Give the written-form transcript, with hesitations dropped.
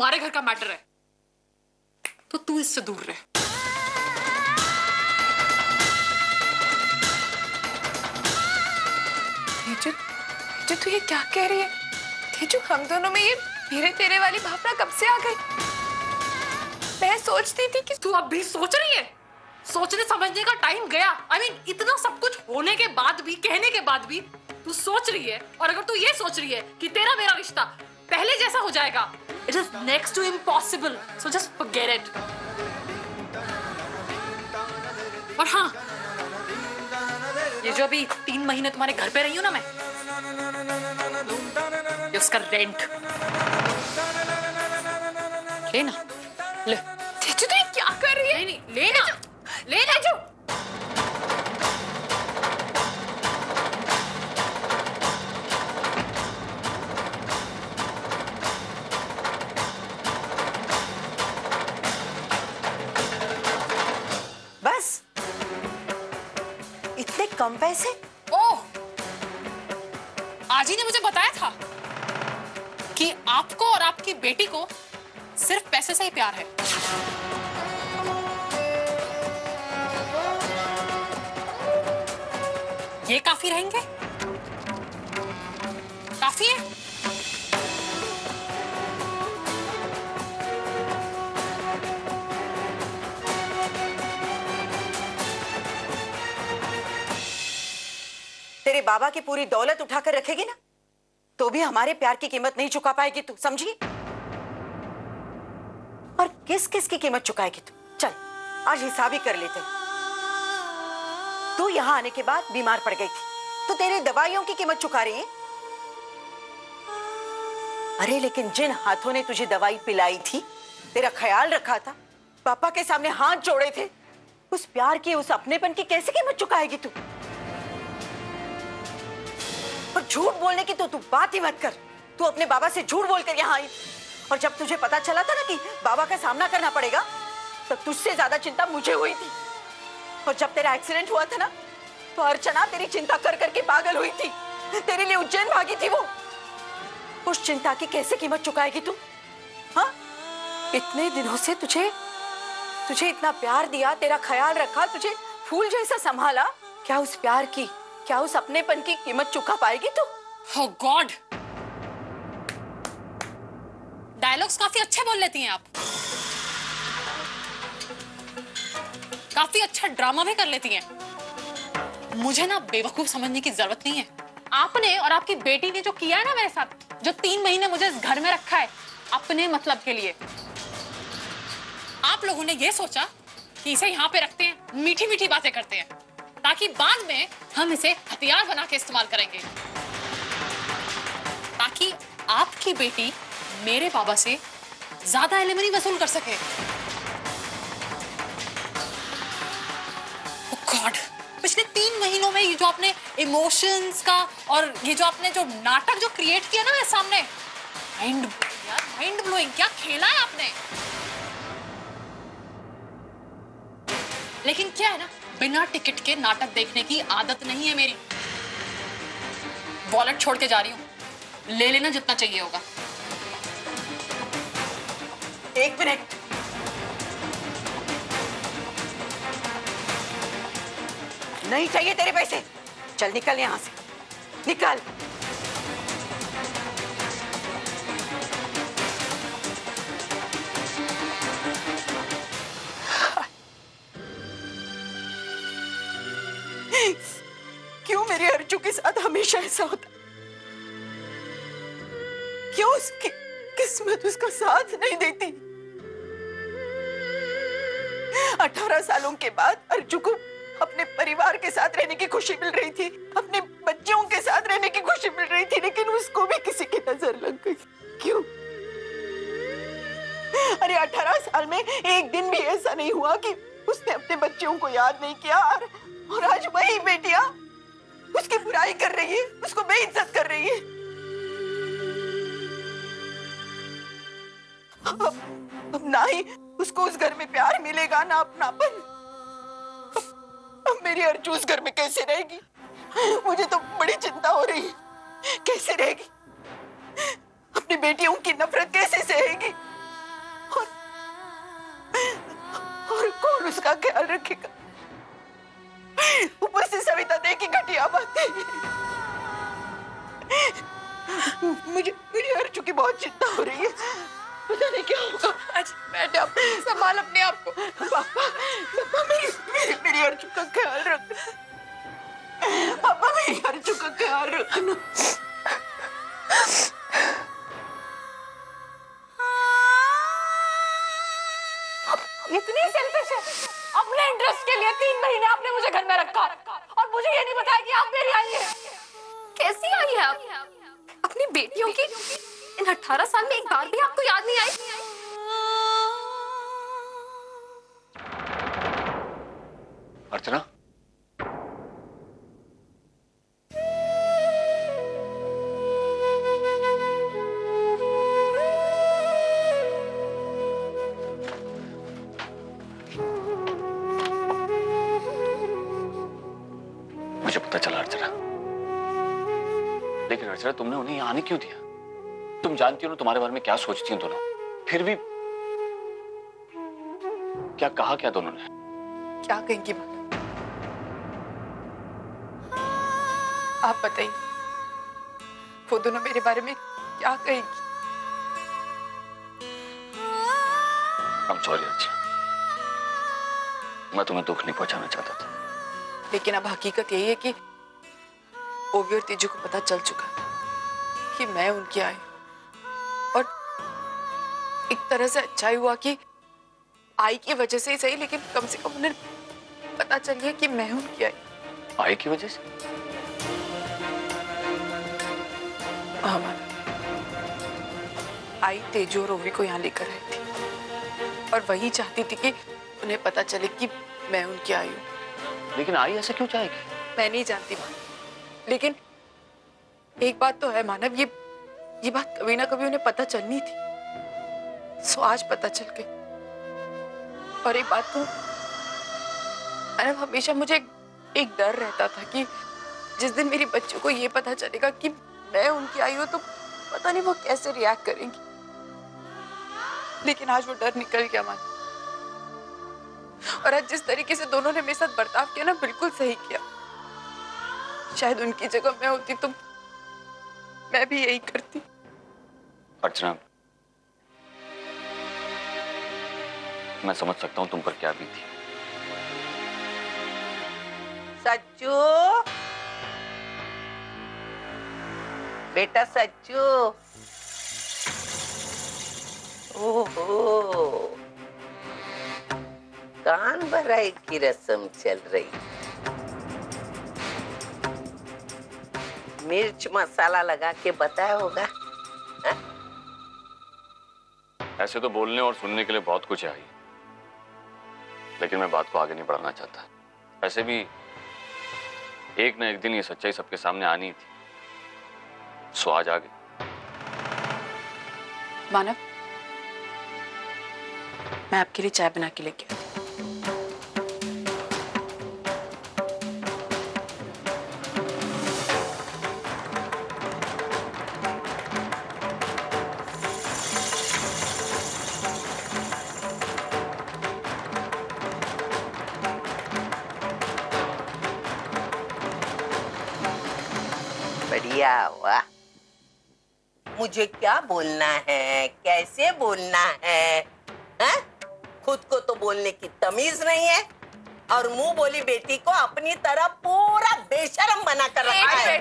हमारे घर का मैटर है, तो तू इससे दूर रह। तेजू, तेजू तू ये क्या कह रही है? तेजू, हम दोनों में ये मेरे तेरे वाली भावना कब से आ गई? मैं सोचती थी कि तू अब भी सोच रही है? सोचने समझने का टाइम गया। I mean, इतना सब कुछ होने के बाद भी, कहने के बाद भी तू सोच रही है। और अगर तू ये सोच रही है कि तेरा मेरा रिश्ता पहले जैसा हो जाएगा, it is next to impossible, so just forget it. और हाँ, ये जो अभी 3 महीने तुम्हारे घर पे रही हूं ना मैं, ये उसका रेंट लेना। ले। तेजू तू ये क्या कर रही है? नहीं, लेना, लेना जो। बस इतने कम पैसे? ओह, आज ही ने मुझे बताया था कि आपको और आपकी बेटी को सिर्फ पैसे से ही प्यार है। ये काफी रहेंगे? काफी है? तेरे बाबा की पूरी दौलत उठाकर रखेगी ना, तो भी हमारे प्यार की कीमत नहीं चुका पाएगी तू, समझी? और किस किस की कीमत चुकाएगी तू? चल आज हिसाब ही कर लेते हैं। तू यहाँ आने के बाद बीमार पड़ गई थी, तो तेरे दवाइयों की कीमत चुका रही है। अरे लेकिन जिन हाथों ने तुझे दवाई पिलाई थी, तेरा ख्याल रखा था, पापा के सामने हाथ जोड़े थे, उस प्यार की, उस अपनेपन की कैसे कीमत चुकाएगी तू? और झूठ बोलने की तो तू बात ही मत कर। तू अपने बाबा से झूठ बोलकर यहाँ आई, और जब तुझे पता चला था ना कि बाबा का सामना करना पड़ेगा, तब तुझसे ज्यादा चिंता मुझे हुई थी। और जब तेरा एक्सीडेंट हुआ था ना, तो अर्चना तेरी चिंता कर करके पागल हुई थी, तेरे लिए उज्जैन भागी थी वो। उस चिंता की कैसे कीमत चुकाएगी तू? हाँ, इतने दिनों से तुझे इतना प्यार दिया, तेरा ख्याल रखा, तुझे फूल जैसा संभाला, क्या उस प्यार की, क्या उस अपनेपन की कीमत चुका पाएगी तू? Oh God! डायलॉग्स काफी अच्छे बोल लेती हैं आप, काफी अच्छा ड्रामा भी कर लेती हैं। मुझे ना बेवकूफ समझने की जरूरत नहीं है। आपने और आपकी बेटी ने जो किया है ना मेरे साथ, जो 3 महीने मुझे इस घर में रखा है अपने मतलब के लिए, आप लोगों ने ये सोचा कि इसे यहाँ पे रखते हैं, मीठी मीठी बातें करते हैं, ताकि बाद में हम इसे हथियार बना के इस्तेमाल करेंगे, ताकि आपकी बेटी मेरे बाबा से ज्यादा एलिमनी वसूल कर सके। Oh God! पिछले 3 महीनों में ये जो आपने इमोशंस का और ये जो आपने जो नाटक जो क्रिएट किया ना मेरे सामने, माइंड ब्लोइंग, क्या खेला है आपने। लेकिन क्या है ना, बिना टिकट के नाटक देखने की आदत नहीं है मेरी। वॉलेट छोड़ के जा रही हूं, ले लेना जितना चाहिए होगा। 1 मिनट। नहीं चाहिए तेरे पैसे, चल निकल यहां से, निकल। क्यों मेरे अर्जू के साथ हमेशा ऐसा होता? क्यों उसकी किस्मत उसका साथ नहीं देती? 18 सालों के बाद अर्जू को अपने परिवार के साथ रहने की खुशी मिल रही थी, अपने बच्चों के साथ रहने की खुशी मिल रही थी, लेकिन उसको भी किसी की नजर लग गई। क्यों? अरे 18 साल में एक दिन भी ऐसा नहीं हुआ कि उसने अपने बच्चों को याद नहीं किया, और आज वही बेटियां उसकी बुराई कर रही है, उसको बेइज्जत कर रही है। अब ना ही उसको उस घर में प्यार मिलेगा, ना अपनापन। अब मेरी अर्जू उस घर में कैसे रहेगी? मुझे तो बड़ी चिंता हो रही है। कैसे रहेगी? अपनी बेटियों की नफरत कैसे सहेगी? कौन उसका ख्याल रखेगा? ऊपर से सविता दे की घटिया बातें। मुझे मुझे अर्चू की बहुत चिंता हो रही है, पता नहीं क्या होगा। आज बैठे, आप संभाल अपने आप को। पापा मेरी अर्चू का ख्याल रखना। पापा मेरी अर्चू का ख्याल रखना। इतनी सेल्फिश है, अपने इंटरेस्ट के लिए 3 महीने आपने मुझे घर में रखा और मुझे ये नहीं बताया कि आप मेरी आई हैं। कैसी आई है आप? अपनी बेटियों की इन 18 साल में एक बार भी आपको याद नहीं आई? अर्चना, मुझे पता चला अर्चना, लेकिन अर्चना तुमने उन्हें यहाँ आने क्यों दिया? तुम जानती हो ना तुम्हारे बारे में क्या सोचती हैं दोनों। फिर भी क्या कहा क्या दोनों ने? क्या कहेंगी मानव? आप बताइए, वो दोनों मेरे बारे में क्या कहेंगी? I'm sorry अर्चना, मैं तुम्हें दुख नहीं पहुंचाना चाहता था। लेकिन अब हकीकत यही है कि ओवी और तेजू को पता चल चुका कि मैं उनकी आई, और एक तरह से अच्छा ही हुआ कि आई की वजह से ही सही, लेकिन कम से कम उन्हें पता चल गया कि मैं उनकी आई। आई की वजह से? हाँ मानो, आई तेजू और ओवी को यहाँ लेकर आई थी और वही चाहती थी कि उन्हें पता चले कि मैं उनकी आई हूँ। लेकिन आई ऐसा क्यों चाहेगी? मैं नहीं जानती मानव, लेकिन एक बात तो है मानव, ये बात कभी ना कभी उन्हें पता चलनी थी, सो आज पता चल गई। और एक बात तो मानव, हमेशा मुझे एक डर रहता था कि जिस दिन मेरी बच्चों को ये पता चलेगा कि मैं उनकी आई हूँ तो पता नहीं वो कैसे रिएक्ट करेंगी, लेकिन आज वो डर निकल गया मानव। और आज जिस तरीके से दोनों ने मेरे साथ बर्ताव किया ना, बिल्कुल सही किया। शायद उनकी जगह मैं होती तो मैं भी यही करती। अर्चना, मैं समझ सकता हूं तुम पर क्या बीती। सच्चू, बेटा सच्चू, ओहो, कान भराई की रस्म चल रही। मिर्च मसाला लगा के बताया होगा। हा? ऐसे तो बोलने और सुनने के लिए बहुत कुछ है, लेकिन मैं बात को आगे नहीं बढ़ाना चाहता। ऐसे भी एक न एक दिन ये सच्चाई सबके सामने आनी थी, सो आज आ गई। मानव, मैं आपके लिए चाय बना के लेके आती हूँ। बढ़िया, वाह। मुझे क्या बोलना है, कैसे बोलना है, हा? खुद को तो बोलने की तमीज नहीं है और मुंह बोली बेटी को अपनी तरह पूरा बेशरम बना कर रखा है।